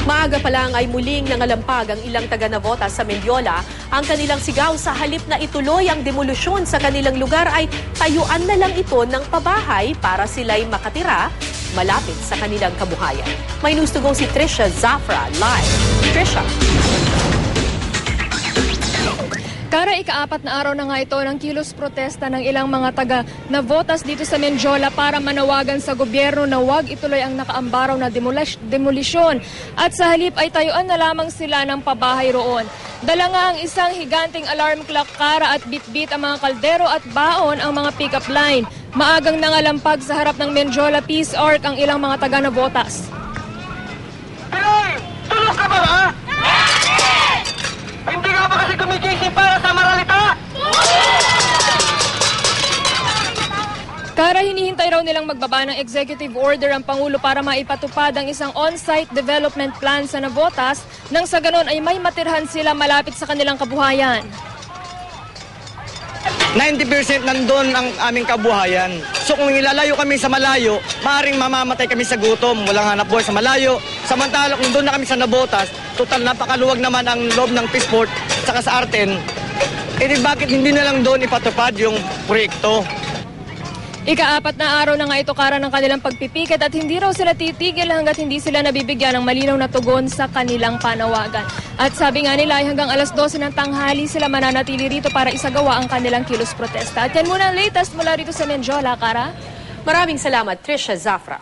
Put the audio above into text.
Maaga pa lang ay muling nangalampag ang ilang taga-Navotas sa Mendiola. Ang kanilang sigaw sa halip na ituloy ang demolusyon sa kanilang lugar ay tayuan na lang ito ng pabahay para sila'y makatira malapit sa kanilang kabuhayan. May news to go si Trisha Zafra live. Trisha. Kara, ika-4 na araw na nga ito ng kilos protesta ng ilang mga taga-Navotas dito sa Mendiola para manawagan sa gobyerno na huwag ituloy ang nakaambaraw na demolisyon at sa halip ay tayuan na lamang sila ng pabahay roon. Dala nga ang isang higanting alarm clock, Kara, at bitbit ang mga kaldero at baon ang mga pick-up line. Maagang nangalampag sa harap ng Mendiola Peace Arc ang ilang mga taga-Navotas. Pinoy! Tulog ka ba ba? Hindi ka ba kasi gumigising para sa maralita? Kara, hinihintay raw nilang magbaba ng executive order ang Pangulo para maipatupad ang isang on-site development plan sa Navotas nang sa ganon ay may matirhan sila malapit sa kanilang kabuhayan. 90% nandun ang aming kabuhayan. So kung ilalayo kami sa malayo, maaaring mamamatay kami sa gutom, walang hanap buhay sa malayo. Samantala kung doon na kami sa Navotas, total napakaluwag naman ang loob ng Peaceport saka sa Arten, bakit hindi na lang doon ipatupad yung proyekto? Ika-4 na araw na nga ito, Kara, ng kanilang pagpipikit at hindi raw sila titigil hanggat hindi sila nabibigyan ng malinaw na tugon sa kanilang panawagan. At sabi nga nila ay hanggang alas 12 ng tanghali sila mananatili rito para isagawa ang kanilang kilos protesta. At yan muna ang latest mula rito sa Mendiola, Kara. Maraming salamat, Trisha Zafra.